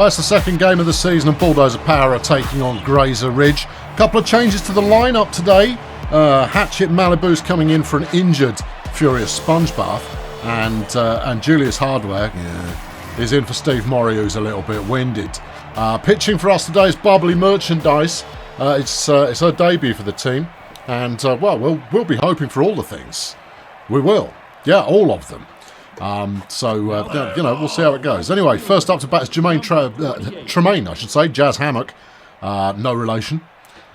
Well, it's the second game of the season and Bulldozer Power are taking on Grazer Ridge. A couple of changes to the lineup today. Hatchet Malibu's coming in for an injured Furious Sponge Bath, and Julius Hardware is in for Steve Morrie, who's a little bit winded. Pitching for us today is Bubbly Merchandise. It's her debut for the team, and well, we'll be hoping for all the things. We will, yeah, all of them. We'll see how it goes. Anyway, first up to bat is Tremaine, I should say, Jazz Hammock, no relation.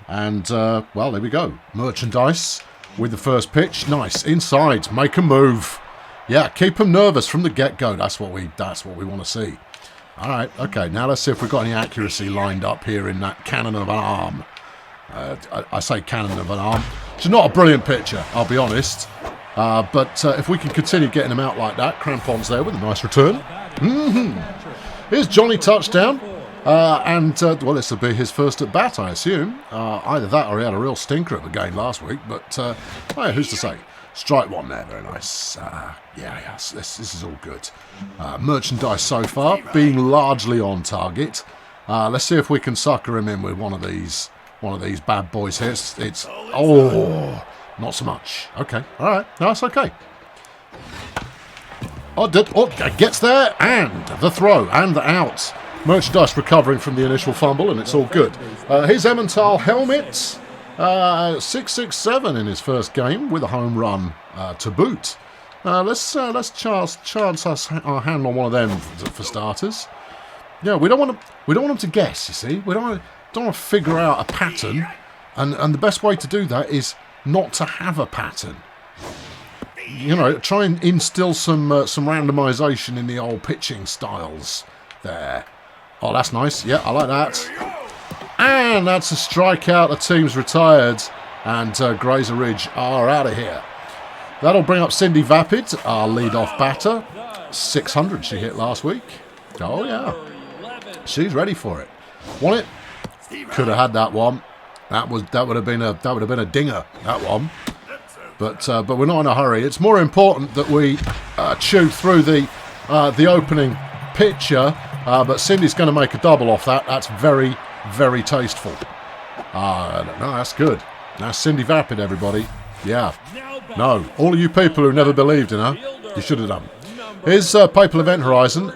And, well, there we go. Merchandise with the first pitch. Nice. Inside. Make a move. Yeah, keep them nervous from the get-go. That's what we want to see. All right, okay. Now let's see if we've got any accuracy lined up here in that cannon of an arm. I say cannon of an arm. It's not a brilliant pitcher, I'll be honest. But if we can continue getting them out like that, Crampon's there with a nice return. Here's Johnny touchdown. Well, this will be his first at bat, I assume. Either that or he had a real stinker at the game last week. But who's to say? Strike one there, very nice. This is all good. Merchandise so far being largely on target. Let's see if we can sucker him in with one of these bad boys here. Not so much. Okay, all right. No, it's okay. Gets there, and the throw, and the out. Merchandise recovering from the initial fumble, and it's all good. Here's Emmental Helmet, 667 in his first game with a home run to boot. Let's chance our hand on one of them for starters. Yeah, we don't want them to guess. You see, we don't want to figure out a pattern, and the best way to do that is not to have a pattern. You know, try and instill some randomisation in the old pitching styles there. Oh, that's nice. Yeah, I like that. And that's a strikeout. The team's retired, and Grazer Ridge are out of here. That'll bring up Cindy Vapid, our lead-off batter. 600 she hit last week. Oh yeah, she's ready for it. Want it? Could have had that one. That would have been a dinger, that one. But we're not in a hurry. It's more important that we chew through the opening pitcher. But Cindy's going to make a double off that. That's very, very tasteful. No, that's good. That's Cindy Vapid, everybody. Yeah. No, all of you people who never believed in her, you should have done. Here's Papal Event Horizon.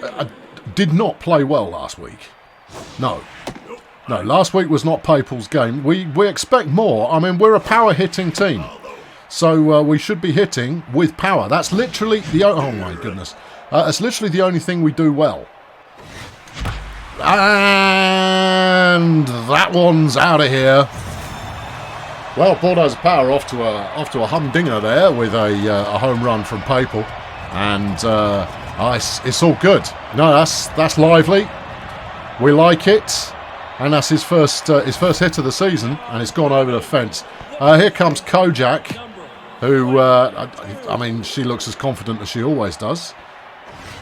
Did not play well last week. No, last week was not Papal's game. We expect more. I mean, we're a power hitting team. So we should be hitting with power. That's literally the... Oh, my goodness. That's literally the only thing we do well. And that one's out of here. Well, Bulldozer Power off to a humdinger there with a home run from Papal. And it's all good. No, that's lively. We like it. And that's his first hit of the season, and it's gone over the fence. Here comes Kojak, who, I mean, she looks as confident as she always does.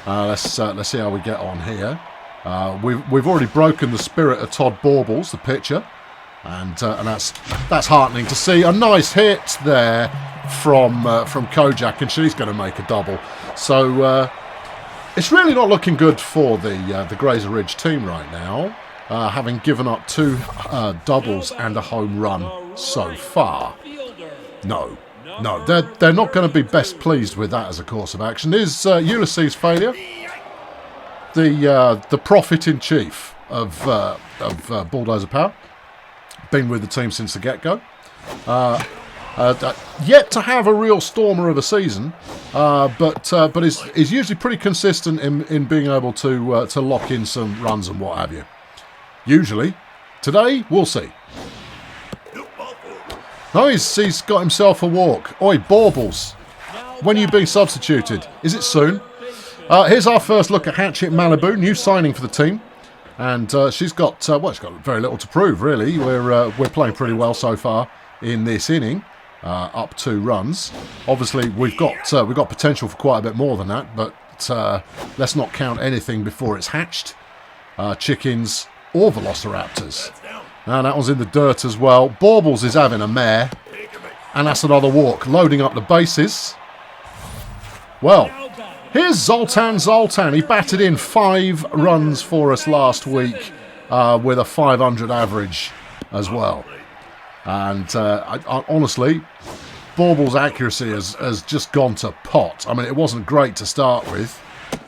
Let's see how we get on here. We've already broken the spirit of Todd Baubles, the pitcher, and that's heartening to see. A nice hit there from Kojak, and she's going to make a double. So it's really not looking good for the Grazer Ridge team right now. Having given up 2 doubles and a home run so far. No, they're not going to be best pleased with that as a course of action. Is Ulysses Failure, the prophet in chief of Bulldozer Power, been with the team since the get-go. Yet to have a real stormer of a season, but is usually pretty consistent in being able to lock in some runs and what have you. Usually. Today, we'll see. No, he's got himself a walk. Oi, Baubles. When are you being substituted? Is it soon? Here's our first look at Hatchet Malibu, new signing for the team. And she's got very little to prove, really. We're playing pretty well so far in this inning, up 2 runs. Obviously, we've got potential for quite a bit more than that, but let's not count anything before it's hatched. Chickens or velociraptors. And that was in the dirt as well. Baubles is having a mare. And that's another walk. Loading up the bases. Well, Here's Zoltan. He batted in 5 runs for us last week with a 500 average as well. And I honestly, Bauble's accuracy has just gone to pot. I mean, it wasn't great to start with.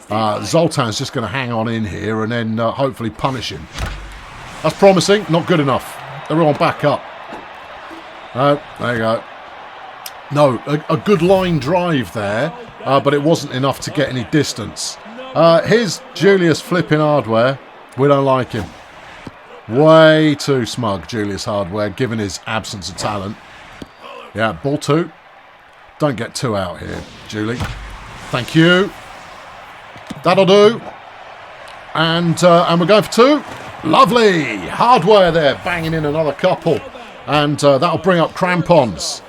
Zoltan's just going to hang on in here and then hopefully punish him. That's promising. Not good enough. They're all back up. There you go. No, a good line drive there, but it wasn't enough to get any distance. Here's Julius flipping Hardware. We don't like him. Way too smug, Julius Hardware, given his absence of talent. Yeah, ball 2. Don't get 2 out here, Julie. Thank you. That'll do. And we're going for 2. Lovely. Hardware there, banging in another couple. And that'll bring up Crampons.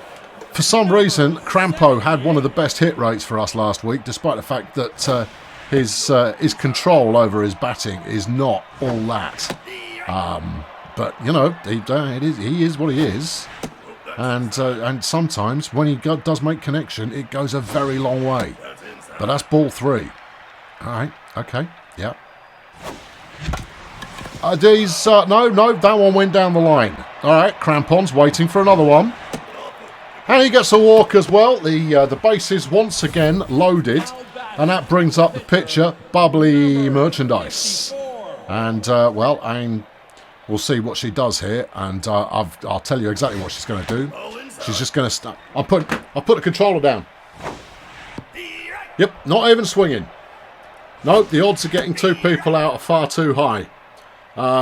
For some reason, Crampo had one of the best hit rates for us last week, despite the fact that his control over his batting is not all that. But, you know, he is what he is. And sometimes, when he does make connection, it goes a very long way. But that's ball 3. All right, okay, yeah. No, that one went down the line. All right, Crampon's waiting for another one. And he gets a walk as well. The base is once again loaded. And that brings up the pitcher, Bubbly Merchandise. And, well, we'll see what she does here. And I'll tell you exactly what she's going to do. She's just going to... I'll put the controller down. Yep, not even swinging. No, the odds of getting 2 people out are far too high.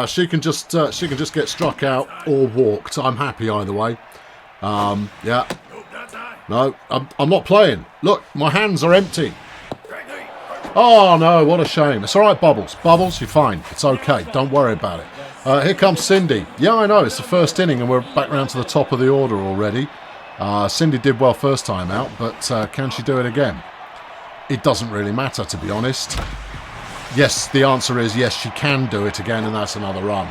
She can just get struck out or walked. I'm happy either way. Yeah. No, I'm not playing. Look, my hands are empty. Oh no, what a shame. It's all right, Bubbles. Bubbles, you're fine. It's okay. Don't worry about it. Here comes Cindy. Yeah, I know. It's the first inning and we're back round to the top of the order already. Cindy did well first time out, but can she do it again? It doesn't really matter, to be honest. Yes, the answer is yes, she can do it again, and that's another run.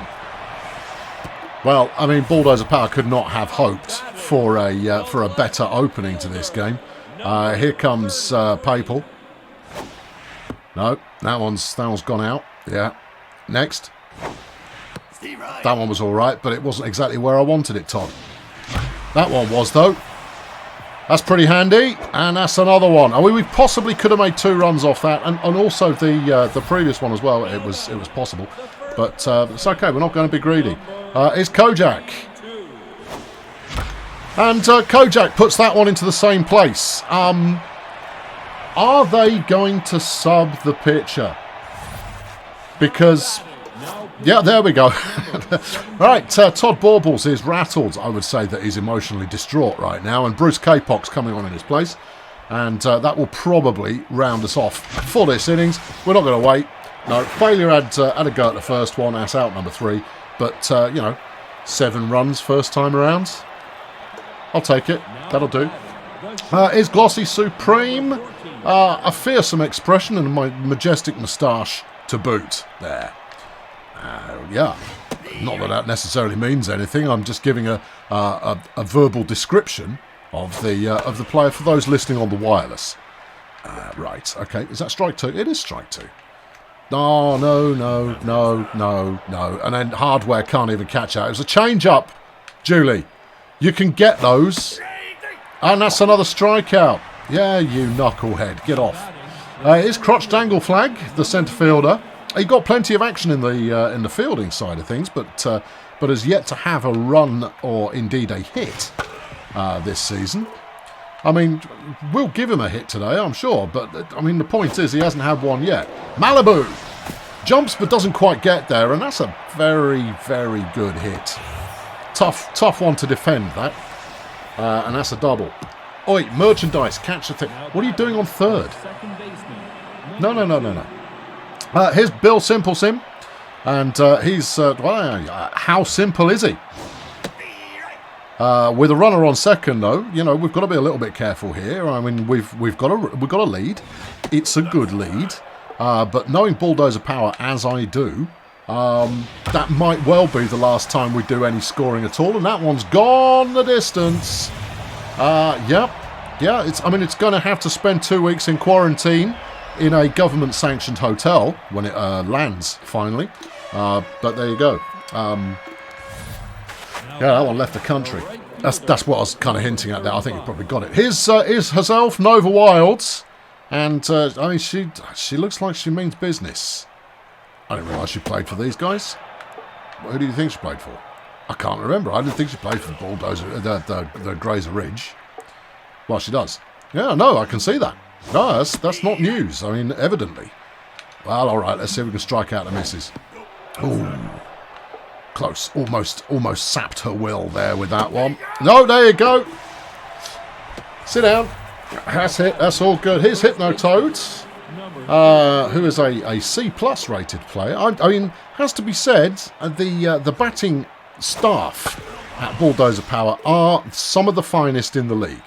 Well, I mean, Bulldozer Power could not have hoped for a better opening to this game. Here comes Papal. No, that one's gone out. Yeah. Next. That one was all right, but it wasn't exactly where I wanted it, Todd. That one was, though. That's pretty handy, and that's another one. I mean, we possibly could have made 2 runs off that, and also the previous one as well. It was possible, but it's okay. We're not going to be greedy. It's Kojak, and Kojak puts that one into the same place. Are they going to sub the pitcher? Because, yeah, there we go. Right, Todd Baubles is rattled. I would say that he's emotionally distraught right now. And Bruce K-Pox coming on in his place. And that will probably round us off for this innings. We're not going to wait. No, failure had a go at the first one. That's out number 3. But, you know, 7 runs first time around. I'll take it. That'll do. Is Glossy Supreme. A fearsome expression and my majestic moustache to boot there. Yeah, not that necessarily means anything. I'm just giving a verbal description of the player for those listening on the wireless. Right, okay. Is that strike 2? It is strike 2. Oh, no. And then Hardware can't even catch out. It was a change-up, Julie. You can get those. And that's another strikeout. Yeah, you knucklehead. Get off. It's Crotch Dangle Flag, the centre fielder. He got plenty of action in the fielding side of things, but has yet to have a run or indeed a hit this season. I mean, we'll give him a hit today, I'm sure, but I mean the point is he hasn't had one yet. Malibu jumps but doesn't quite get there, and that's a very, very good hit. Tough one to defend that, and that's a double. Oi, Merchandise, catch the thing. What are you doing on third? No. Here's Bill Simple Sim, and he's how simple is he? With a runner on second, though, you know we've got to be a little bit careful here. I mean, we've got a lead. It's a good lead, but knowing Bulldozer Power as I do, that might well be the last time we do any scoring at all. And that one's gone the distance. Yep. Yeah. It's going to have to spend 2 weeks in quarantine in a government-sanctioned hotel when it lands, finally. But there you go. Yeah, that one left the country. That's what I was kind of hinting at there. I think you probably got it. Here's herself, Nova Wilds. And, I mean, she looks like she means business. I didn't realise she played for these guys. Who do you think she played for? I can't remember. I didn't think she played for the Bulldozer, the Grazer Ridge. Well, she does. Yeah, no, I can see that. No, that's not news. I mean, evidently. Well, all right. Let's see if we can strike out the misses. Ooh, close. Almost sapped her will there with that one. No, there you go. Sit down. That's it. That's all good. Here's Hypnotoads, who is a C+ rated player. I mean, has to be said, the batting staff at Bulldozer Power are some of the finest in the league.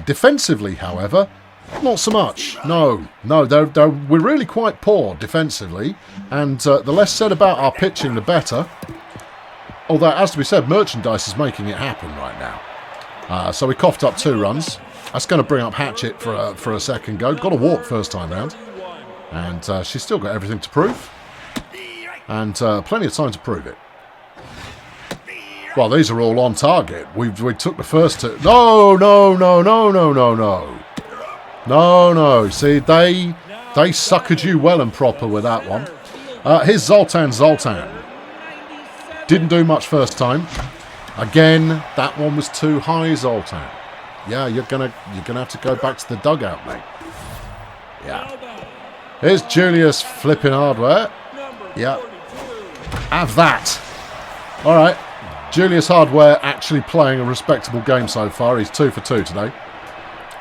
Defensively, however, not so much. No, we're really quite poor defensively, and the less said about our pitching, the better. Although, as to be said, merchandise is making it happen right now. So we coughed up 2 runs. That's going to bring up Hatchet for a second go. Got a walk first time round, and she's still got everything to prove, and plenty of time to prove it. Well, these are all on target. We took the first 2. No. See, they suckered you well and proper with that one. Here's Zoltan. Didn't do much first time. Again, that one was too high, Zoltan. Yeah, you're gonna have to go back to the dugout, mate. Yeah. Here's Julius flipping hardware. Yeah. Have that. All right. Julius Hardware actually playing a respectable game so far. He's 2 for 2 today,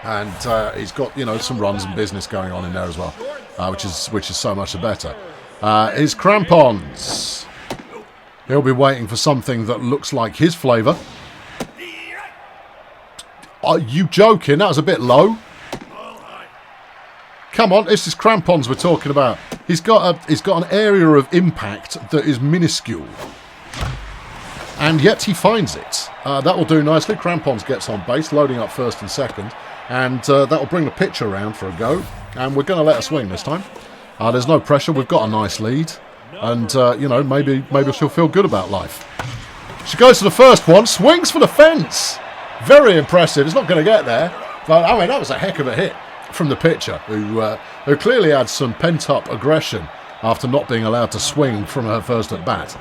and he's got some runs and business going on in there as well, which is so much the better. His Crampons. He'll be waiting for something that looks like his flavour. Are you joking? That was a bit low. Come on, this is Crampons we're talking about. He's got an area of impact that is minuscule. And yet he finds it. That will do nicely. Crampons gets on base, loading up first and second. And that will bring the pitch around for a go. And we're going to let her swing this time. There's no pressure. We've got a nice lead. And, maybe she'll feel good about life. She goes to the first one. Swings for the fence. Very impressive. It's not going to get there. But, I mean, that was a heck of a hit from the pitcher, who clearly had some pent-up aggression after not being allowed to swing from her first at-bat.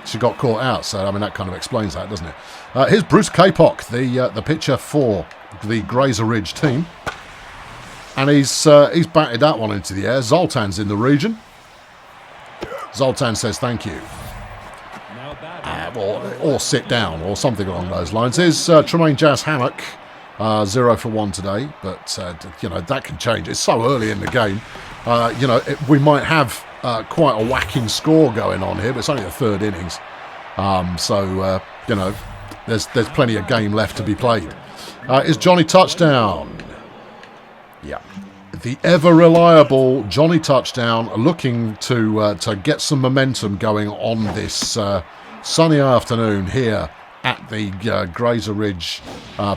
She got caught out, so I mean that kind of explains that, doesn't it? Here's Bruce Kapok, the pitcher for the Grazer Ridge team, and he's batted that one into the air. Zoltan's in the region. Zoltan says thank you, or sit down, or something along those lines. Here's Tremaine Jazz Hammock, 0 for 1 today, but that can change. It's so early in the game. We might have quite a whacking score going on here, but it's only the 3rd innings. There's plenty of game left to be played. Is Johnny Touchdown. Yeah. The ever-reliable Johnny Touchdown looking to get some momentum going on this sunny afternoon here at the Grazer Ridge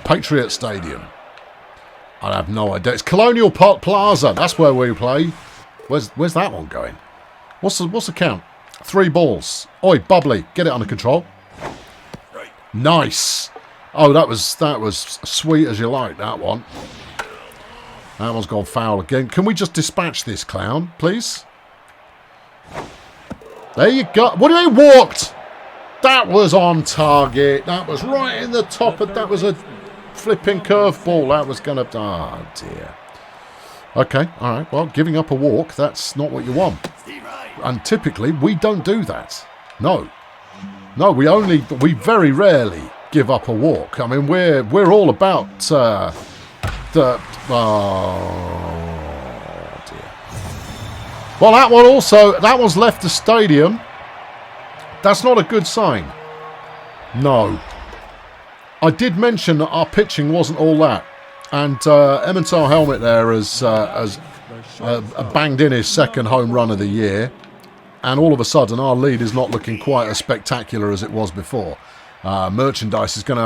Patriot Stadium. I have no idea. It's Colonial Plaza. That's where we play. Where's that one going? What's the count? 3 balls. Oi, Bubbly, get it under control. Nice. Oh, that was sweet as you like, that one. That one's gone foul again. Can we just dispatch this clown, please? There you go. What do you mean walked? That was on target. That was right in the top. That was a flipping curveball. That was going to... Oh, dear. Okay, all right. Well, giving up a walk, that's not what you want. And typically, we don't do that. No, we very rarely give up a walk. I mean, we're all about oh dear. Well, that one's left the stadium. That's not a good sign. No. I did mention that our pitching wasn't all that, and Emmental Helmet there has banged in his 2nd home run of the year. And all of a sudden, our lead is not looking quite as spectacular as it was before. Merchandise is going to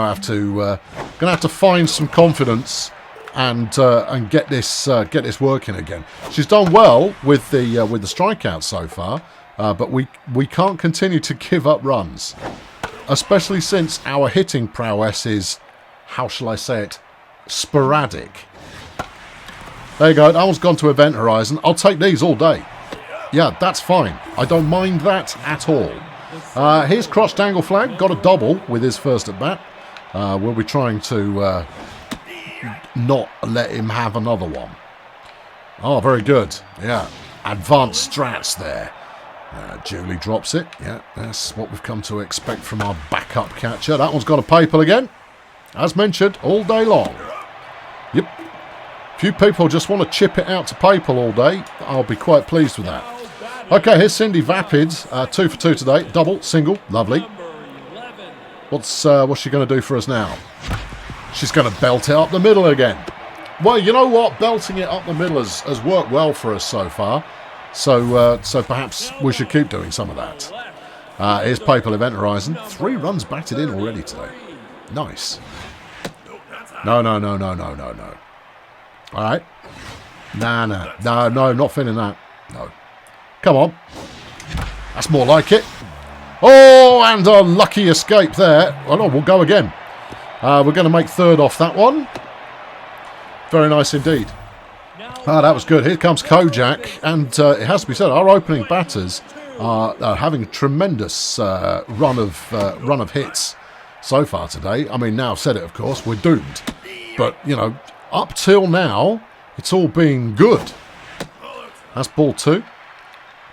have to find some confidence and get this working again. She's done well with the strikeouts so far, but we can't continue to give up runs, especially since our hitting prowess is, how shall I say it, sporadic. There you go. That one's gone to Event Horizon. I'll take these all day. Yeah, that's fine. I don't mind that at all. Here's Crotch Dangle Flag. Got a double with his first at bat. We'll be trying to not let him have another one. Oh, very good. Yeah, advanced strats there. Julie drops it. Yeah, that's what we've come to expect from our backup catcher. That one's got a Papal again. As mentioned, all day long. Yep. Few people just want to chip it out to Papal all day. I'll be quite pleased with that. Okay, here's Cindy Vapid. 2 for 2 today. Double, single. Lovely. What's she going to do for us now? She's going to belt it up the middle again. Well, you know what? Belting it up the middle has worked well for us so far. So perhaps we should keep doing some of that. Here's Papal Event Horizon. 3 runs batted in already today. Nice. No. All right. No, not feeling that. No. Come on. That's more like it. Oh, and a lucky escape there. Oh, no, we'll go again. We're going to make third off that one. Very nice indeed. That was good. Here comes Kojak. And it has to be said, our opening batters are having a tremendous run of hits so far today. I mean, now I've said it, of course, we're doomed. But, you know, up till now, it's all been good. That's ball 2.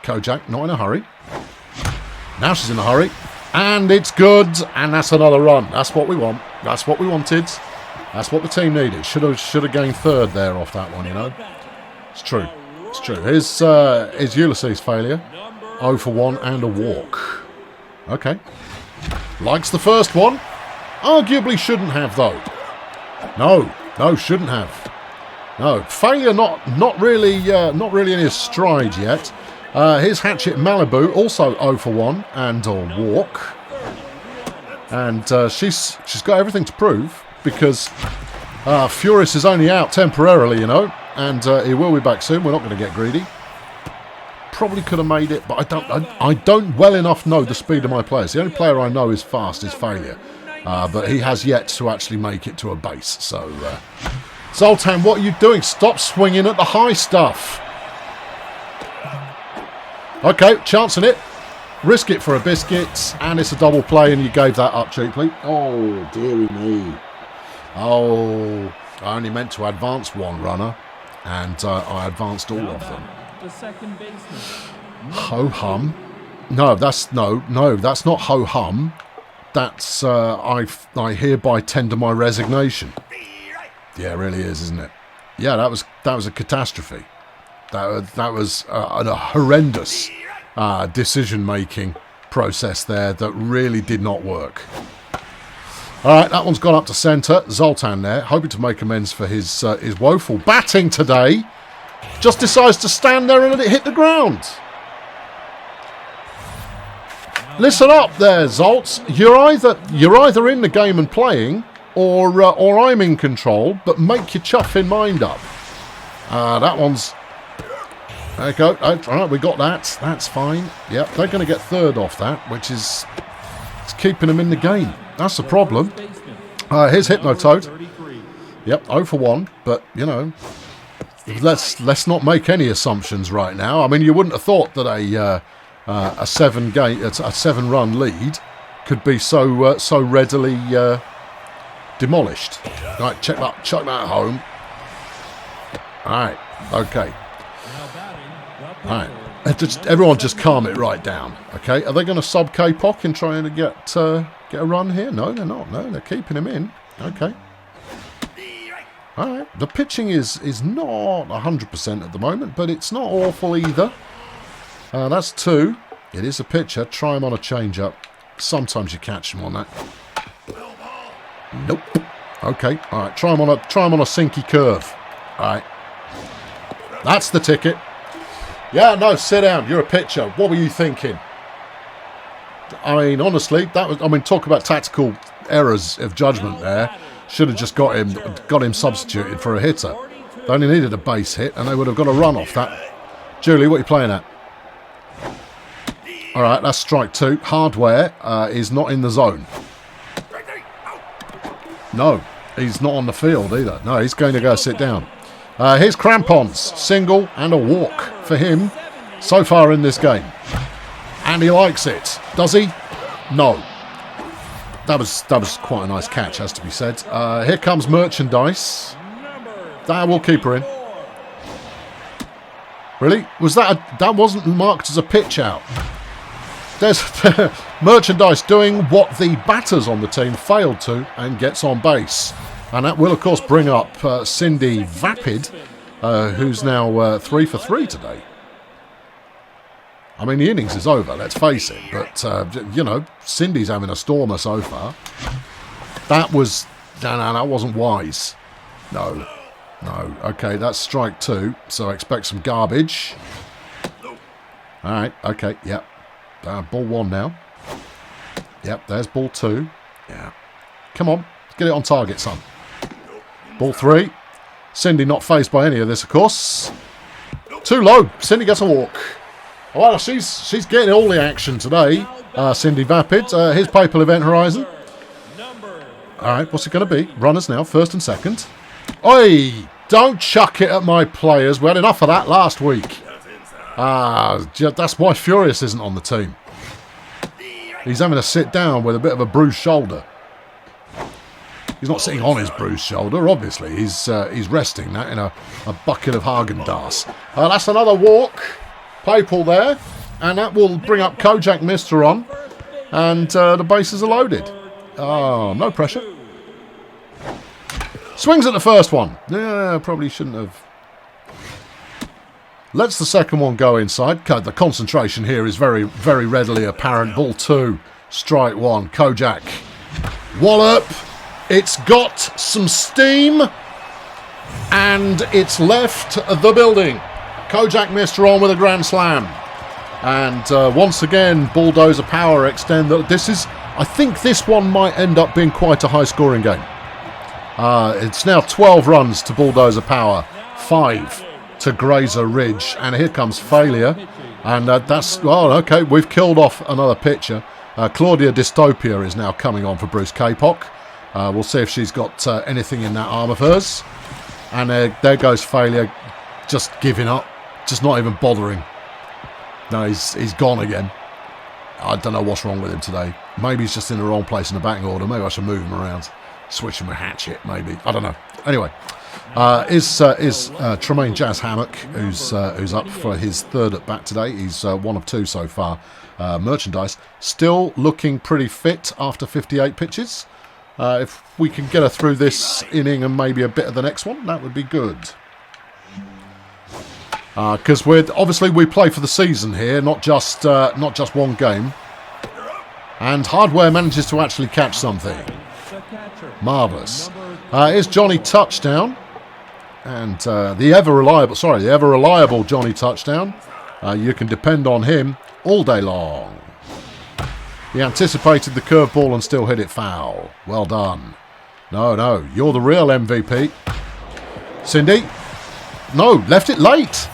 Kojak, not in a hurry. Now she's in a hurry. And it's good. And that's another run. That's what we want. That's what we wanted. That's what the team needed. Should have gained third there off that one, you know. It's true. It's true. Here's Ulysses' failure. 0 for 1 and a walk. Okay. Likes the first one. Arguably shouldn't have, though. No, shouldn't have. No, failure not really in his stride yet. Here's Hatchet Malibu, also 0 for 1 and a walk. And she's got everything to prove because Furious is only out temporarily, you know, and he will be back soon. We're not going to get greedy. Probably could have made it, but I don't well enough know the speed of my players. The only player I know is fast is Failure, but he has yet to actually make it to a base. So, Zoltan, what are you doing? Stop swinging at the high stuff. Okay, chancing it. Risk it for a biscuit, and it's a double play, and you gave that up cheaply. Oh, dearie me. Oh, I only meant to advance one runner, and I advanced all of them. Ho-hum. No, that's not ho-hum. That's, I hereby tender my resignation. Yeah, it really is, isn't it? Yeah, that was a catastrophe. That was a horrendous decision-making process there that really did not work. All right, that one's gone up to centre. Zoltan there, hoping to make amends for his woeful batting today. Just decides to stand there and let it hit the ground. Listen up there, Zoltz. You're either in the game and playing, or I'm in control. But make your chuffing mind up. That one's. There you go. All right, we got that. That's fine. Yep, they're going to get third off that, which is it's keeping them in the game. That's the problem. Here's Hypnotoad. Yep, 0 for 1. But you know, let's not make any assumptions right now. I mean, you wouldn't have thought that a 7-run lead could be so readily demolished. Right, check that home. All right, okay. All right, everyone just calm it right down, okay? Are they going to sub K-Pock and try and get a run here? No, they're not. No, they're keeping him in. Okay. All right, the pitching is not 100% at the moment, but it's not awful either. That's 2. It is a pitcher. Try him on a change-up. Sometimes you catch him on that. Nope. Okay. All right. Try him on a sinky curve. All right. That's the ticket. Yeah. No. Sit down. You're a pitcher. What were you thinking? I mean, honestly, talk about tactical errors of judgment there. Should have just got him substituted for a hitter. They only needed a base hit, and they would have got a run off that. Julie, what are you playing at? All right, that's strike 2. Hardware is not in the zone. No, he's not on the field either. No, he's going to go sit down. Here's Crampons, single and a walk for him so far in this game. And he likes it. Does he? No. That was quite a nice catch, has to be said. Here comes Merchandise. We'll keep her in. Really? Was that wasn't marked as a pitch out? There's Merchandise doing what the batters on the team failed to and gets on base. And that will, of course, bring up Cindy Vapid, who's now 3 for 3 today. I mean, the innings is over, let's face it. But, you know, Cindy's having a stormer so far. That wasn't wise. No. Okay, that's strike 2. So expect some garbage. All right, okay, yep. Ball 1 now. Yep, there's ball 2. Yeah. Come on, get it on target, son. Ball 3. Cindy not phased by any of this, of course. Too low. Cindy gets a walk. Well, she's getting all the action today, Cindy Vapid. Here's Papal Event Horizon. All right, what's it going to be? Runners now, first and second. Oi! Don't chuck it at my players. We had enough of that last week. That's why Furious isn't on the team. He's having to sit down with a bit of a bruised shoulder. He's not sitting on his bruised shoulder, obviously. He's resting that in a bucket of Haagen-Dazs. That's another walk. Papal there. And that will bring up Kojak Mister on. And the bases are loaded. Oh, no pressure. Swings at the first one. Yeah, probably shouldn't have. Lets the second one go inside. The concentration here is very, very readily apparent. Ball 2, strike 1. Kojak. Wallop. It's got some steam. And it's left the building. Kojak Mister on with a grand slam. And once again, Bulldozer Power extend. I think this one might end up being quite a high-scoring game. It's now 12 runs to Bulldozer Power, 5 to Grazer Ridge, and here comes failure. And okay, we've killed off another pitcher. Claudia Dystopia is now coming on for Bruce Kapok. We'll see if she's got anything in that arm of hers. And there goes failure, just giving up, just not even bothering. No, he's gone again. I don't know what's wrong with him today. Maybe he's just in the wrong place in the batting order. Maybe I should move him around. Switch him with Hatchet, maybe. I don't know. Anyway, is Tremaine Jazz Hammock, who's up for his 3rd at bat today. He's 1 of 2 so far. Merchandise still looking pretty fit after 58 pitches. If we can get her through this inning and maybe a bit of the next one, that would be good. Because we play for the season here, not just one game. And Hardware manages to actually catch something. Marvellous. Here's Johnny Touchdown. And the ever-reliable Johnny Touchdown. You can depend on him all day long. He anticipated the curveball and still hit it foul. Well done. No, you're the real MVP. Cindy. No, left it late.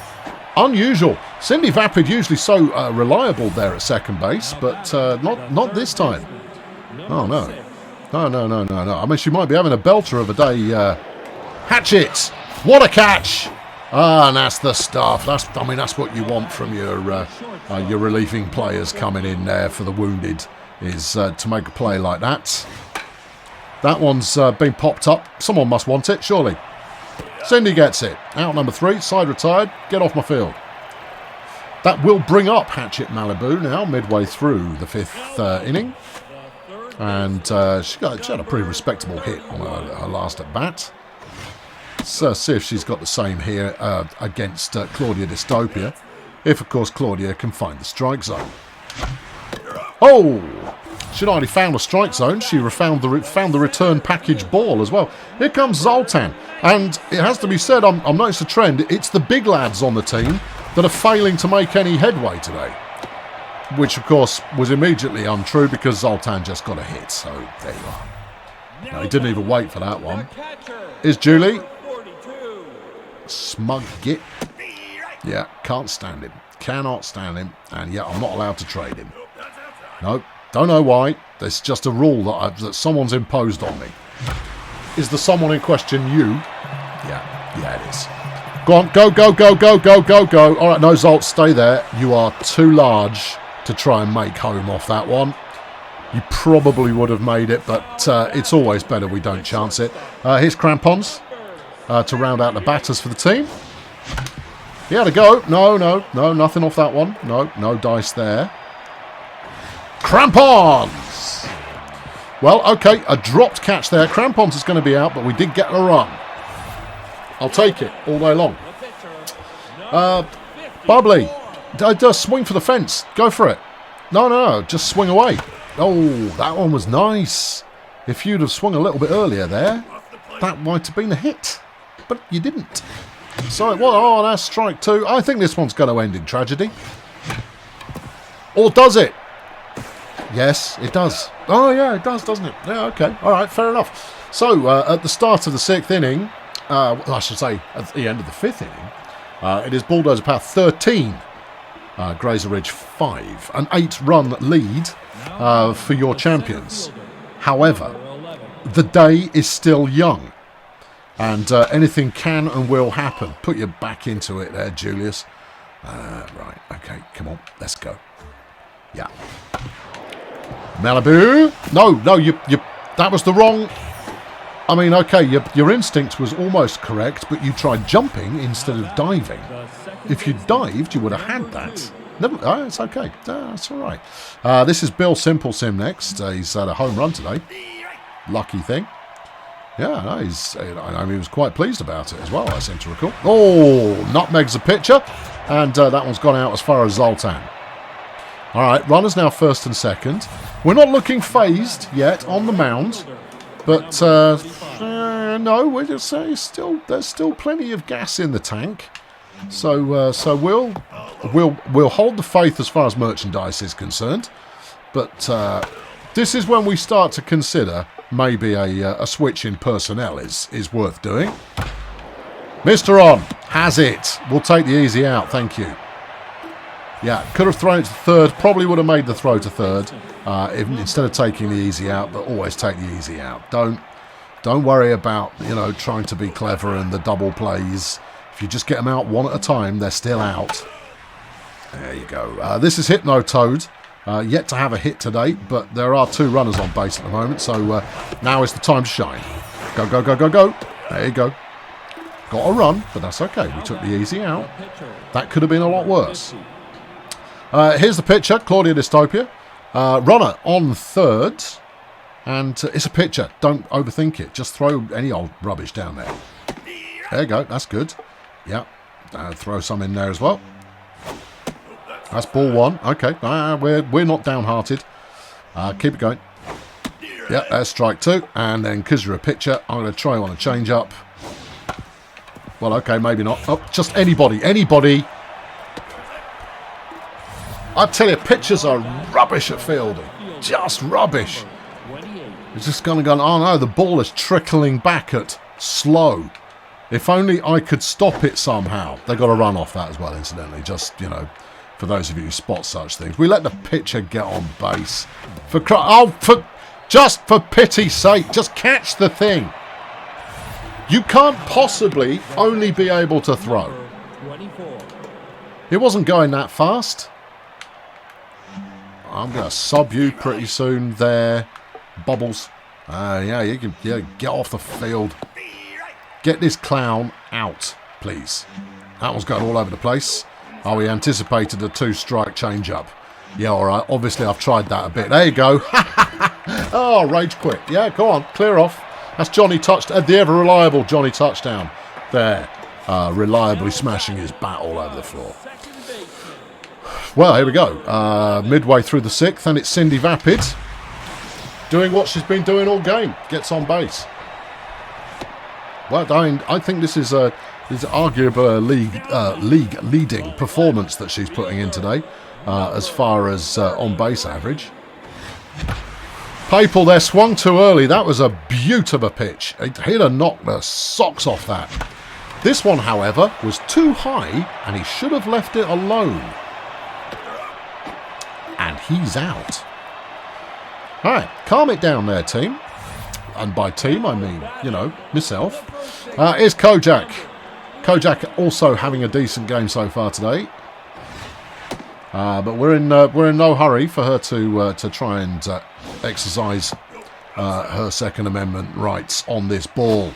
Unusual. Cindy Vapid usually so reliable there at second base, but not this time. Oh, no. No. I mean, she might be having a belter of a day. Hatchet! What a catch! And that's the stuff. That's what you want from your relieving players coming in there for the wounded, is to make a play like that. That one's been popped up. Someone must want it, surely. Cindy gets it. Out number 3, side retired. Get off my field. That will bring up Hatchet Malibu now, midway through the 5th inning. And she had a pretty respectable hit on her last at bat. Let's see if she's got the same here against Claudia Dystopia. If, of course, Claudia can find the strike zone. Oh! She'd already found the strike zone. She found the return package ball as well. Here comes Zoltan. And it has to be said, I'm noticing a trend. It's the big lads on the team that are failing to make any headway today. Which, of course, was immediately untrue because Zoltan just got a hit. So, there you are. No, he didn't even wait for that one. Is Julie. Smug git. Yeah, can't stand him. Cannot stand him. And yeah, I'm not allowed to trade him. No, don't know why. There's just a rule that someone's imposed on me. Is the someone in question you? Yeah, it is. Go on, go, go, go, go, go, go, go. All right, no, Zolt, stay there. You are too large to try and make home off that one. You probably would have made it, but it's always better we don't chance it. Here's Crampons to round out the batters for the team. He had a go. No, nothing off that one. No dice there. Crampons! Well, okay, a dropped catch there. Crampons is going to be out, but we did get a run. I'll take it all day long. Bubbly, just swing for the fence. Go for it. No, just swing away. Oh, that one was nice. If you'd have swung a little bit earlier there, that might have been a hit. But you didn't. So, well, that's strike two. I think this one's going to end in tragedy. Or does it? Yes, it does. Oh, yeah, it does, doesn't it? Yeah, okay. All right, fair enough. So, at the start of the sixth inning, I should say at the end of the fifth inning, it is Bulldozer Power 13, Grazer Ridge 5. An 8-run lead for your champions. However, the day is still young. And anything can and will happen. Put your back into it there, Julius. Right, okay, come on, let's go. Yeah. Malibu. No, you. That was the wrong. I mean, okay, your instinct was almost correct, but you tried jumping instead of diving. If you dived, you would have had that. Never. Oh, it's okay. That's all right. This is Bill Simple Sim next. He's had a home run today. Lucky thing. Yeah, no, he was quite pleased about it as well, I seem to recall. Oh, nutmegs the pitcher, and that one's gone out as far as Zoltan. All right, runners now first and second. We're not looking phased yet on the mound, but no, we're just saying there's still plenty of gas in the tank. So we'll hold the faith as far as merchandise is concerned, but this is when we start to consider maybe a switch in personnel is worth doing. Mr. On has it. We'll take the easy out, thank you. Yeah, could have thrown it to third. Probably would have made the throw to third instead of taking the easy out. But always take the easy out. Don't worry about trying to be clever and the double plays. If you just get them out one at a time, they're still out. There you go. This is Hypno Toad. Yet to have a hit today, but there are 2 runners on base at the moment. So now is the time to shine. Go, go, go, go, go. There you go. Got a run, but that's okay. We took the easy out. That could have been a lot worse. Here's the pitcher, Claudia Dystopia. Runner on third. And it's a pitcher. Don't overthink it. Just throw any old rubbish down there. There you go. That's good. Yeah. Throw some in there as well. That's ball one. Okay. We're not downhearted. Keep it going. Yeah, that's strike 2. And then Kizra pitcher. I'm going to try on a change up. Well, okay, maybe not. Oh, just anybody. Anybody. I tell you, pitchers are rubbish at fielding. Just rubbish. It's just going to go, oh no, the ball is trickling back at slow. If only I could stop it somehow. They've got to run off that as well, incidentally. Just, for those of you who spot such things. We let the pitcher get on base. Just for pity's sake, just catch the thing. You can't possibly only be able to throw. It wasn't going that fast. I'm going to sub you pretty soon there. Bubbles. Yeah, you can get off the field. Get this clown out, please. That one's going all over the place. Oh, we anticipated a 2-strike change-up. Yeah, all right. Obviously, I've tried that a bit. There you go. Oh, rage quit. Yeah, go on. Clear off. That's Johnny Touchdown. The ever-reliable Johnny Touchdown. There. Reliably smashing his bat all over the floor. Well, here we go. Midway through the 6th, and it's Cindy Vapid doing what she's been doing all game. Gets on base. Well, I think this is arguably a league-leading performance that she's putting in today, as far as on-base average. Papal there swung too early. That was a beaut of a pitch. He'd have knocked the socks off that. This one, however, was too high, and he should have left it alone. And he's out. All right, calm it down there, team. And by team, I mean, you know, myself. Here's Kojak. Kojak also having a decent game so far today. But we're in no hurry for her to try and exercise her Second Amendment rights on this ball.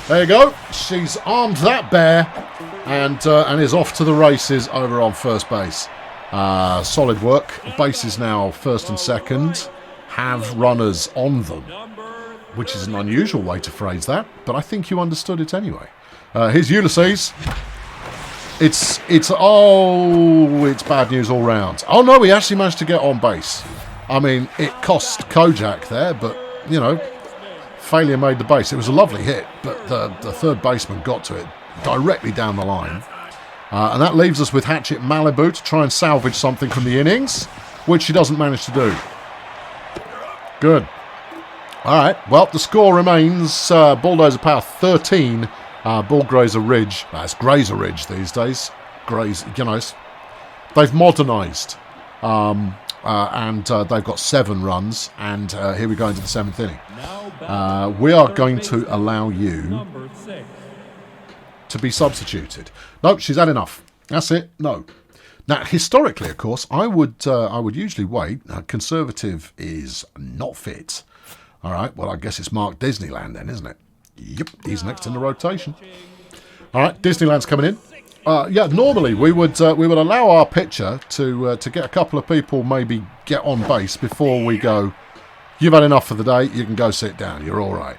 There you go. She's armed that bear and is off to the races over on first base. Solid work. Bases now first and second have runners on them, which is an unusual way to phrase that, but I think you understood it anyway. Here's Ulysses. It's bad news all round. Oh no, he actually managed to get on base. I mean, it cost Kojak there, but you know, failure made the base. It was a lovely hit, but the third baseman got to it directly down the line. And that leaves us with Hatchet Malibu to try and salvage something from the innings, which she doesn't manage to do. Good. All right, well, the score remains Bulldozer Power 13, Grazer Ridge. That's Grazer Ridge these days. You know, they've modernised. And they've got 7 runs, and here we go into the 7th inning. We are going to allow you to be substituted. No, she's had enough. That's it. No. Now, historically, of course, I would usually wait. Conservative is not fit. All right. Well, I guess it's Mark Disneyland then, isn't it? Yep. He's next in the rotation. All right. Disneyland's coming in. Yeah, normally we would allow our pitcher to get a couple of people maybe get on base before we go, you've had enough for the day, you can go sit down, you're all right.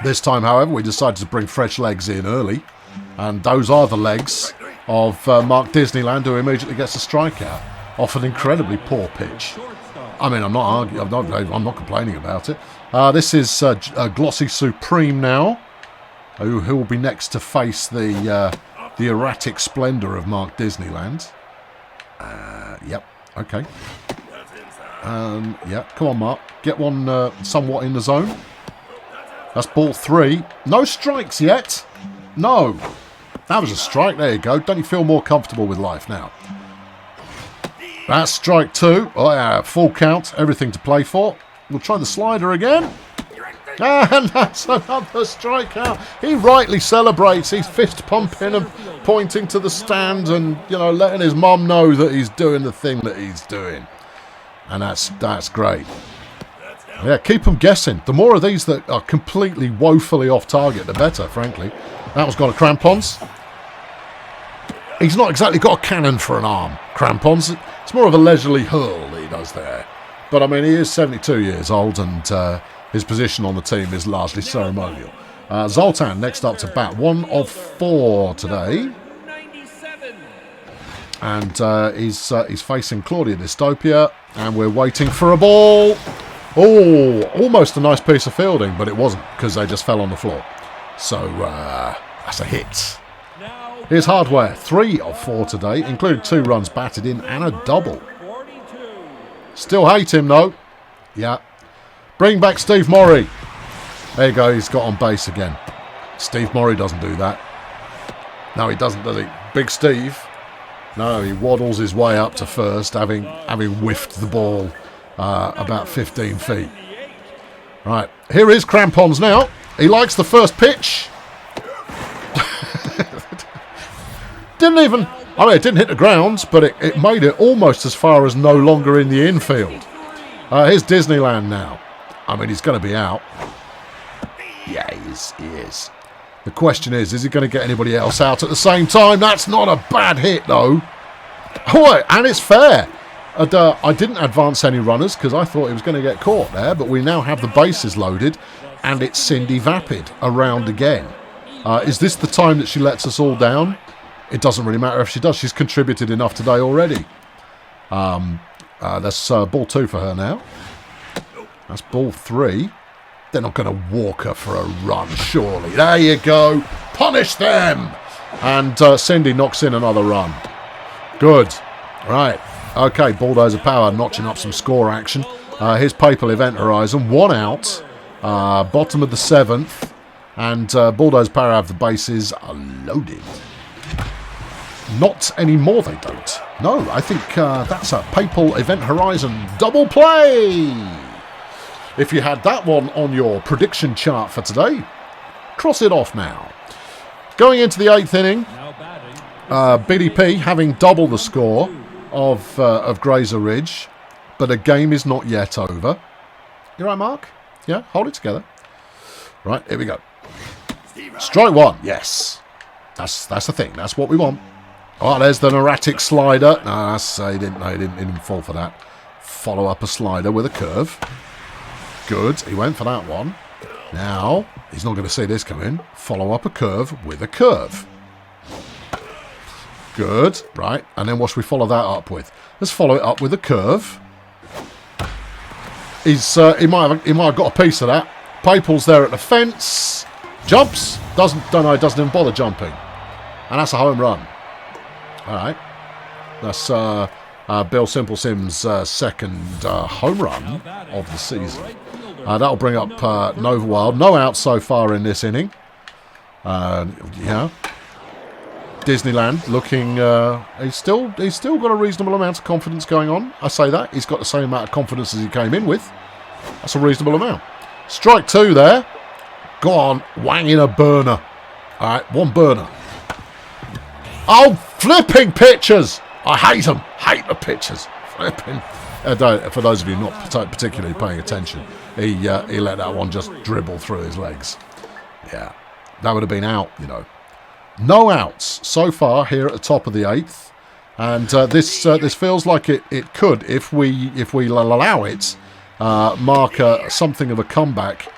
This time, however, we decided to bring fresh legs in early, and those are the legs of Mark Disneyland, who immediately gets a strikeout off an incredibly poor pitch. I mean, I'm not arguing, I'm not complaining about it. This is Glossy Supreme now, who will be next to face the erratic splendour of Mark Disneyland. Yep, okay. Yeah, come on, Mark. Get one somewhat in the zone. That's ball 3. No strikes yet. No. That was a strike. There you go. Don't you feel more comfortable with life now? That's strike 2. Oh, yeah, full count. Everything to play for. We'll try the slider again. And that's another strikeout. He rightly celebrates. He's fist pumping and pointing to the stand and, you know, letting his mum know that he's doing the thing that he's doing. And that's great. Yeah, keep them guessing. The more of these that are completely woefully off target, the better, frankly. That one's got a crampons. He's not exactly got a cannon for an arm, crampons. It's more of a leisurely hurl that he does there. But, I mean, he is 72 years old and his position on the team is largely ceremonial. Zoltan next up to bat. 1 of 4 today. And he's facing Claudia Dystopia. And we're waiting for a ball. Oh, almost a nice piece of fielding, but it wasn't because they just fell on the floor. So that's a hit. Here's Hardware. 3 of 4 today, including 2 runs batted in and a double. Still hate him, though. Yeah. Bring back Steve Morey. There you go, he's got on base again. Steve Morey doesn't do that. No, he doesn't, does he? Big Steve. No, he waddles his way up to first, having whiffed the ball about 15 feet. Right, here is Crampons now. He likes the first pitch. It didn't hit the ground, but it made it almost as far as no longer in the infield. Here's Disneyland now. I mean, he's going to be out. Yeah, he is. The question is he going to get anybody else out at the same time? That's not a bad hit, though. Oh, and it's fair. I didn't advance any runners because I thought he was going to get caught there, but we now have the bases loaded, and it's Cindy Vapid around again. Is this the time that she lets us all down? It doesn't really matter if she does. She's contributed enough today already. That's ball 2 for her now. That's ball 3. They're not going to walk her for a run, surely. There you go. Punish them. And Cindy knocks in another run. Good. Right. Okay, Bulldozer Power notching up some score action. his Papal Event Horizon. 1 out. Bottom of the 7th. And Bulldozer Power have the bases loaded. Not anymore, they don't. No, I think that's a Papal Event Horizon double play. If you had that one on your prediction chart for today, cross it off now. Going into the 8th inning, BDP having double the score of Grazer Ridge, but a game is not yet over. You right, Mark? Yeah, hold it together. Right, here we go. Strike 1, yes. That's the thing. That's what we want. Oh, there's the erratic slider. No, he didn't fall for that. Follow up a slider with a curve. Good. He went for that one. Now, he's not going to see this coming. Follow up a curve with a curve. Good. Right. And then what should we follow that up with? Let's follow it up with a curve. He might have got a piece of that. Papal's there at the fence. Jumps. Doesn't even bother jumping. And that's a home run. All right. That's Bill Simplesim's second home run of the season. That'll bring up Nova Wild. No outs so far in this inning. Yeah. Disneyland looking... he's still got a reasonable amount of confidence going on. I say that. He's got the same amount of confidence as he came in with. That's a reasonable amount. Strike 2 there. Go on. Wang in a burner. All right. 1 burner. Oh, flipping pitchers. I hate them. Hate the pitchers. Flipping. For those of you not particularly paying attention, he let that one just dribble through his legs. Yeah. That would have been out, you know. No outs so far here at the top of the 8th. And this feels like it could, if we allow it, mark something of a comeback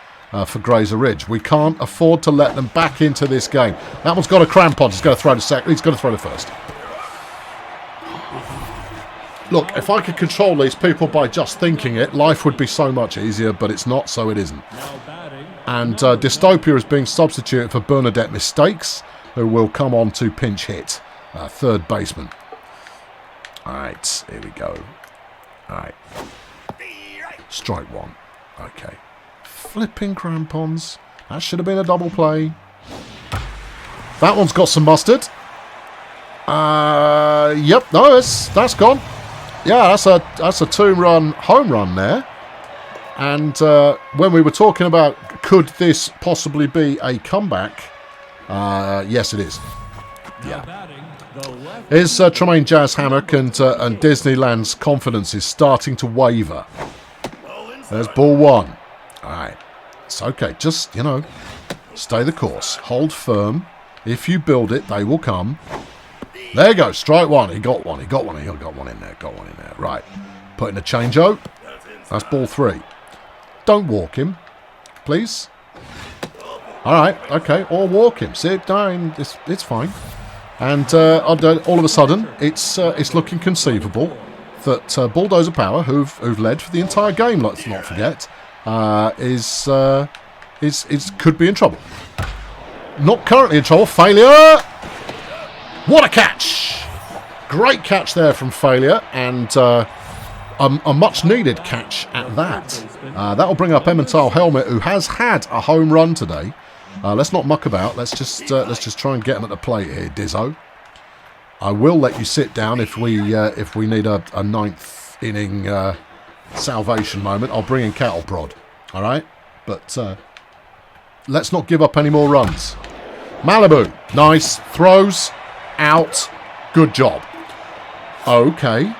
for Grazer Ridge. We can't afford to let them back into this game. That one's got a cramp on. He's got to throw to second. He's got to throw to first. Look, if I could control these people by just thinking it, life would be so much easier, but it's not, so it isn't. And Dystopia is being substituted for Bernadette Mistakes, who will come on to pinch hit. Third baseman. Alright, here we go. Alright. Strike 1. Okay. Flipping crampons. That should have been a double play. That one's got some mustard. Yep, no, that's gone. Yeah, that's a 2-run home run there. And when we were talking about could this possibly be a comeback, yes it is. Yeah. Here's Tremaine Jazz Hammock, and Disneyland's confidence is starting to waver. There's ball 1. Alright. It's okay. Just, stay the course. Hold firm. If you build it, they will come. There you go. Strike 1. He got one. He got one in there. Got one in there. Right. Put in a change-o. That's ball 3. Don't walk him. Please. Alright. Okay. Or walk him. Sit down. It's fine. And all of a sudden, it's looking conceivable that Bulldozer Power, who've led for the entire game, let's not forget, could be in trouble. Not currently in trouble. Failure. What a catch! Great catch there from Failure, and a much-needed catch at that. That'll bring up Emmental Helmet, who has had a home run today. Let's not muck about. Let's just try and get him at the plate here, Dizzo. I will let you sit down if we need a 9th inning salvation moment. I'll bring in Cattle Prod. All right, but let's not give up any more runs. Malibu, nice throws. Out. Good job. Okay.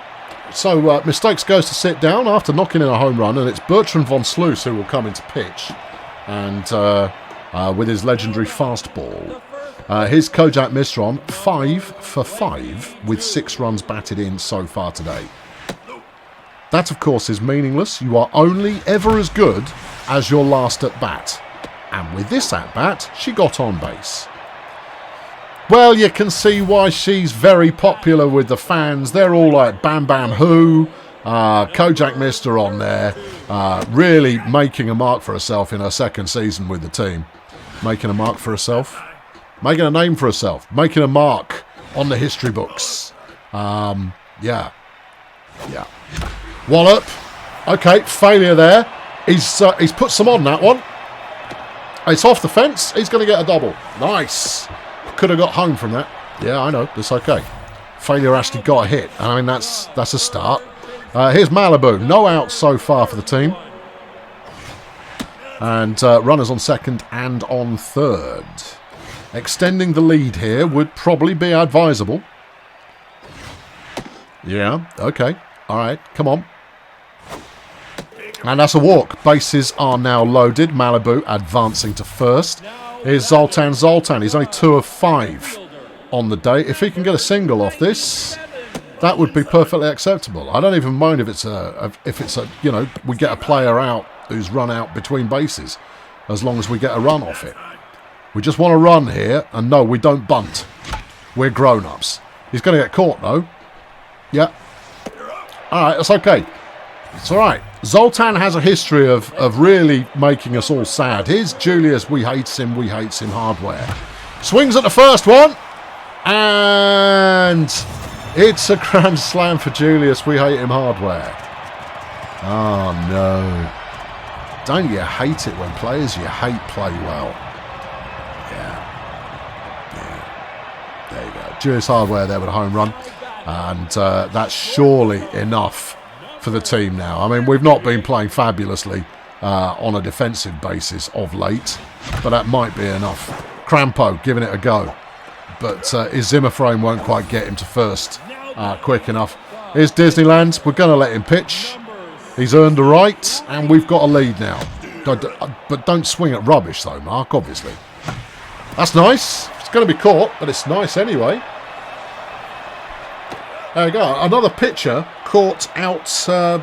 So, Mistakes goes to sit down after knocking in a home run, and it's Bertrand von Sluis who will come into pitch. And with his legendary fastball. Here's Kojak Mistron, 5 for 5 with 6 runs batted in so far today. That, of course, is meaningless. You are only ever as good as your last at-bat. And with this at-bat, she got on base. Well, you can see why she's very popular with the fans. They're all like Bam Bam Who, Kojak Mister on there, really making a mark for herself in her second season with the team. Making a mark for herself, making a name for herself, making a mark on the history books. Yeah. Wallop. Okay, failure there. He's put some on that one. It's off the fence. He's going to get a double. Nice. Could have got home from that. Yeah, I know. That's okay. Failure actually got a hit. I mean, that's a start. Here's Malibu. No outs so far for the team. And runners on second and on third. Extending the lead here would probably be advisable. Yeah, okay. All right, come on. And that's a walk. Bases are now loaded. Malibu advancing to first. Here's Zoltan. He's only 2 of 5 on the day. If he can get a single off this, that would be perfectly acceptable. I don't even mind if it's a you know, we get a player out who's run out between bases, as long as we get a run off it. We just want to run here, and no, we don't bunt. We're grown-ups. He's going to get caught, though. Yeah. All right, that's okay. It's all right. Zoltan has a history of really making us all sad. Here's Julius. We hates him hardware. Swings at the first one. And it's a grand slam for Julius. We hate him hardware. Oh, no. Don't you hate it when players you hate play well? Yeah. There you go. Julius Hardware there with a home run. And that's surely enough for the team now. I mean, we've not been playing fabulously on a defensive basis of late, but that might be enough. Crampo giving it a go, but his Zimmer frame won't quite get him to first quick enough. Here's Disneyland. We're going to let him pitch. He's earned a right, and we've got a lead now. But don't swing at rubbish, though, Mark, obviously. That's nice. It's going to be caught, but it's nice anyway. There we go. Another pitcher caught out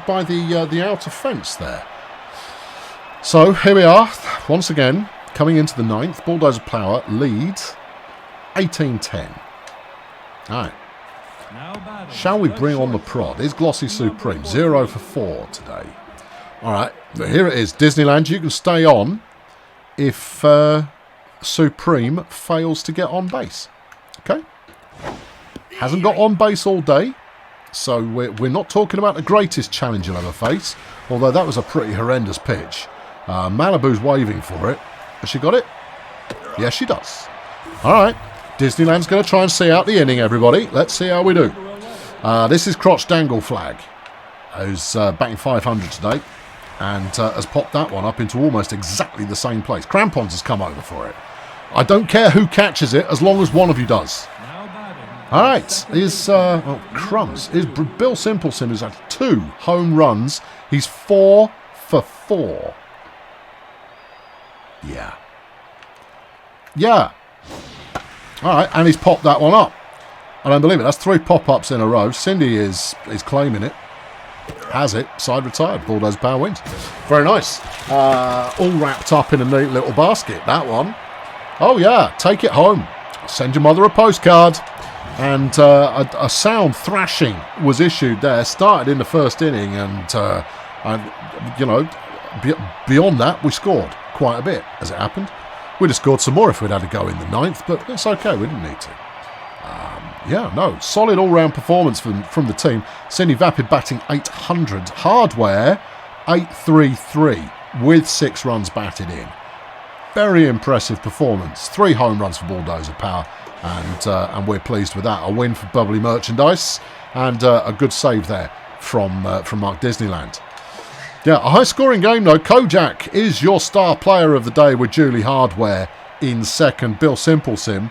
by the outer fence there. So here we are, once again, coming into the 9th. Bulldozer Power leads 18-10. All right. Shall we bring on the prod? Is Glossy Supreme 0 for 4 today? All right. Here it is. Disneyland, you can stay on if Supreme fails to get on base. Okay. Hasn't got on base all day, so we're not talking about the greatest challenge you'll ever face, although that was a pretty horrendous pitch. Malibu's waving for it. Has she got it? Yes, she does. All right. Disneyland's going to try and see out the inning, everybody. Let's see how we do. This is Crotch Dangle Flag, who's batting 500 today, and has popped that one up into almost exactly the same place. Crampons has come over for it. I don't care who catches it, as long as one of you does. All right, crumbs. Is Bill Simpleton, who's had 2 home runs. He's 4 for 4. Yeah. Yeah. All right, and he's popped that one up. I don't believe it. That's 3 pop-ups in a row. Cindy is claiming it. Has it. Side retired. Bulldozer Power wins. Very nice. All wrapped up in a neat little basket, that one. Oh, yeah. Take it home. Send your mother a postcard. And a sound thrashing was issued there. Started in the first inning, and you know, beyond that, we scored quite a bit as it happened. We'd have scored some more if we'd had a go in the 9th, but it's okay. We didn't need to. Yeah, no, solid all-round performance from the team. Cindy Vapid batting 800. Hardware 833 with 6 runs batted in. Very impressive performance. 3 home runs for Bulldozer Power. And we're pleased with that. A win for Bubbly Merchandise and a good save there from Mark Disneyland. Yeah, a high-scoring game though. Kojak is your star player of the day with Julie Hardware in second. Bill Simpleton,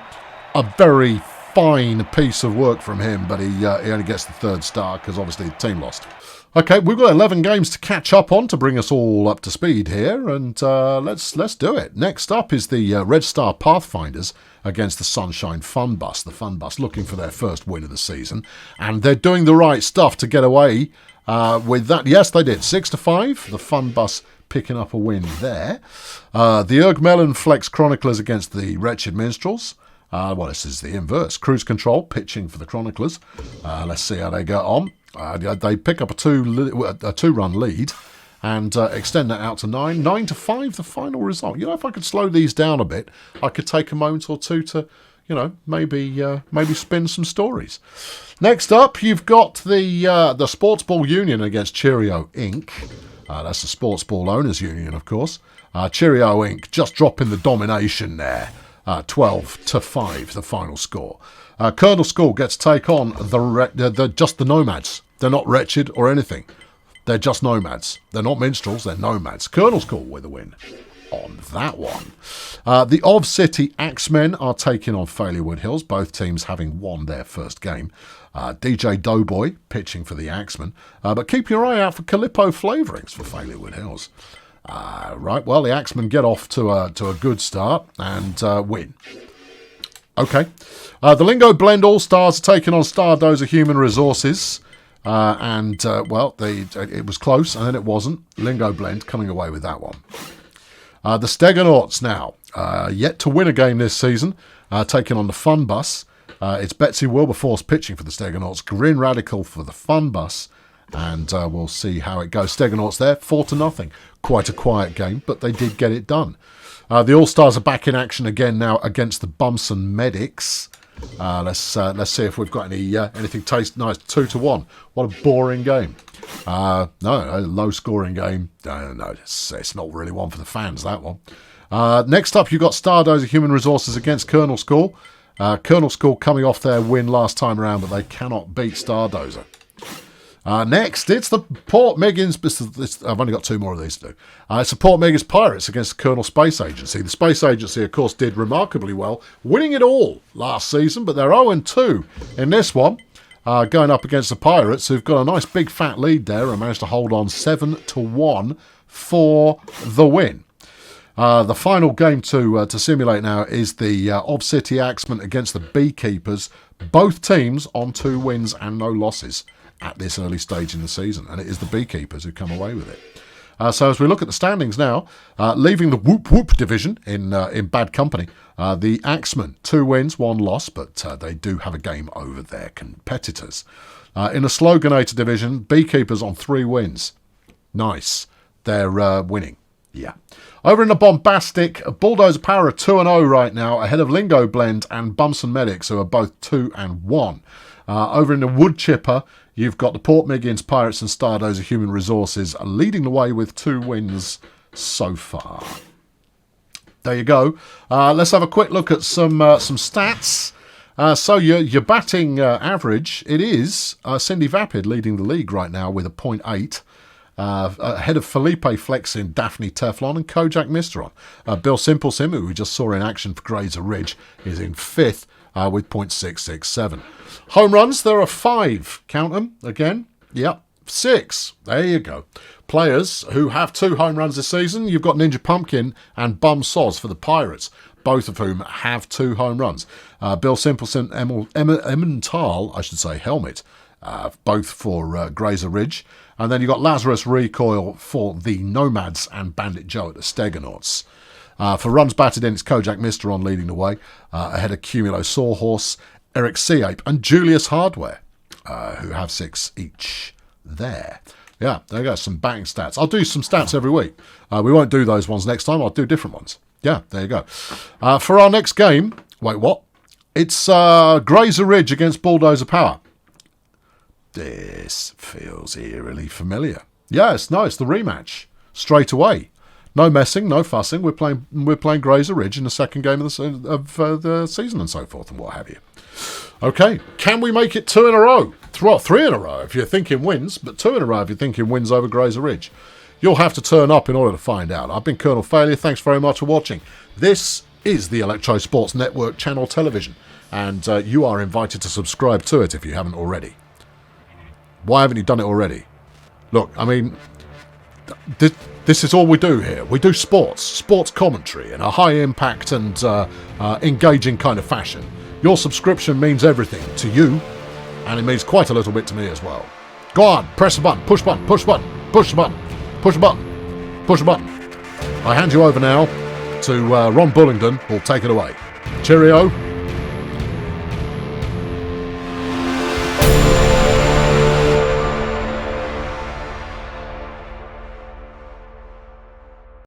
a very fine piece of work from him, but he only gets the 3rd star because obviously the team lost. Okay, we've got 11 games to catch up on to bring us all up to speed here, and let's do it. Next up is the Red Star Pathfinders against the Sunshine Fun Bus. The Fun Bus looking for their first win of the season, and they're doing the right stuff to get away with that. Yes, they did. 6-5. The Fun Bus picking up a win there. The Erg Mellon Flex Chroniclers against the Wretched Minstrels. Well, this is the inverse. Cruise Control pitching for the Chroniclers. Let's see how they get on. They pick up a 2-run lead and extend that out to 9. 9-5, the final result. You know, if I could slow these down a bit, I could take a moment or two to, maybe spin some stories. Next up, you've got the Sports Ball Union against Cheerio Inc. That's the Sports Ball Owners Union, of course. Cheerio Inc. just dropping the domination there. 12-5, the final score. Colonel School gets to take on just the Nomads. They're not wretched or anything. They're just Nomads. They're not minstrels, they're Nomads. Colonel School with a win on that one. The Ov City Axemen are taking on Failure Hills, both teams having won their first game. DJ Doughboy pitching for the Axemen, but keep your eye out for Calippo flavourings for Failure Hills. Right, well, the Axemen get off to a good start and win. Okay. The Lingo Blend All-Stars are taking on Stardozer Human Resources. It was close, and then it wasn't. Lingo Blend coming away with that one. The Stegonauts now, yet to win a game this season, taking on the Fun Bus. It's Betsy Wilberforce pitching for the Stegonauts, Grin Radical for the Fun Bus, and we'll see how it goes. Stegonauts there, 4-0. Quite a quiet game, but they did get it done. The All-Stars are back in action again now against the Bumson Medics. Let's see if we've got anything taste nice. 2-1. What a boring game. No, a low-scoring game. No, it's not really one for the fans, that one. Next up, you've got Stardozer Human Resources against Colonel School. Colonel School coming off their win last time around, but they cannot beat Stardozer. Next, it's the Port Meggins. I've only got 2 more of these to do. It's the Port Meggins Pirates against the Colonel Space Agency. The Space Agency, of course, did remarkably well, winning it all last season, but they're 0-2 in this one, going up against the Pirates, who've got a nice big fat lead there and managed to hold on 7-1 for the win. The final game to simulate now is the Ob City Axemen against the Beekeepers. Both teams on 2 wins and no losses at this early stage in the season, and it is the Beekeepers who come away with it. So as we look at the standings now, leaving the Whoop Whoop division in bad company, the Axemen 2 wins, 1 loss, but they do have a game over their competitors. In the Sloganator division, Beekeepers on 3 wins. Nice. They're winning. Yeah. Over in the Bombastic, Bulldozer Power are 2-0 right now, ahead of Lingo Blend and Bumson Medics, who are both 2-1. Over in the Wood Chipper, you've got the Port Meggins Pirates and Stardozer Human Resources leading the way with 2 wins so far. There you go. Let's have a quick look at some stats. So your batting average, it is Cindy Vapid leading the league right now with a .8. Ahead of Felipe Flexin, Daphne Teflon and Kojak Misteron. Bill Simplesim, who we just saw in action for Grazer Ridge, is in 5th with .667. Home runs, there are 5. Count them again. Yep, 6. There you go. Players who have 2 home runs this season, you've got Ninja Pumpkin and Bum Soz for the Pirates, both of whom have 2 home runs. Bill Simpleton, Emmental, I should say, Helmet, both for Grazer Ridge. And then you've got Lazarus Recoil for the Nomads and Bandit Joe at the Stegonauts. For runs batted in, it's Kojak Misteron leading the way, ahead of Cumulo Sawhorse, Eric Seape and Julius Hardware, who have 6 each there. Yeah, there you go, some batting stats. I'll do some stats every week. We won't do those ones next time, I'll do different ones. Yeah, there you go. For our next game, wait, what? It's Grazer Ridge against Bulldozer Power. This feels eerily familiar. Yes, no, it's the rematch. Straight away. No messing, no fussing. We're playing Grazer Ridge in the second game of the season and so forth and what have you. Okay, can we make it 2 in a row? 3 in a row if you're thinking wins, but 2 in a row if you're thinking wins over Grazer Ridge. You'll have to turn up in order to find out. I've been Colonel Failure. Thanks very much for watching. This is the Electrosports Network Channel Television, and you are invited to subscribe to it if you haven't already. Why haven't you done it already? Look, I mean, this is all we do here. We do sports commentary in a high-impact and engaging kind of fashion. Your subscription means everything to you, and it means quite a little bit to me as well. Go on, press the button, push the button, push the button, push the button, push the button, push the button. I hand you over now to Ron Bullingdon, who'll take it away. Cheerio.